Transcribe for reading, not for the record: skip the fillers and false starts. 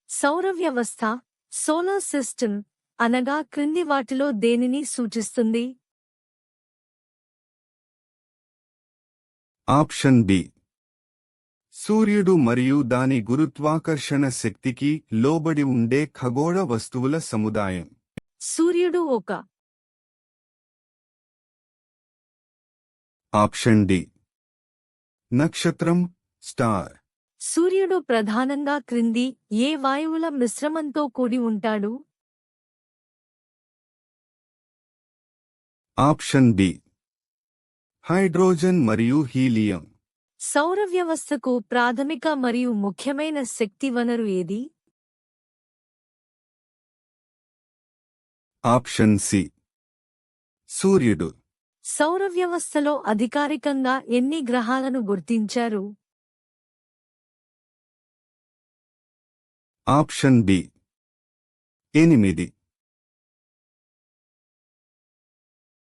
సౌరవ్యవస్థ, solar system అనగా క్రింది వాటిలో దేనిని సూచిస్తుంది? Option B. సూర్యుడు మరియు దాని గురుత్వాకర్షణ శక్తికి లోబడి ఉండే ఖగోళ వస్తువుల సముదాయం. సూర్యుడు ఒక ఆప్షన్ డి. నక్షత్రం, స్టార్. సూర్యుడు ప్రధానంగా క్రింది ఏ వాయువుల మిశ్రమంతో కూడి ఉంటాడు? Option B. హైడ్రోజన్ మరియు హీలియం. సౌరవ్యవస్థకు ప్రాథమిక మరియు ముఖ్యమైన శక్తి వనరు ఏది? Option C. సూర్యుడు. సౌరవ్యవస్థలో అధికారికంగా ఎన్ని గ్రహాలను గుర్తించారు? Option B. 8.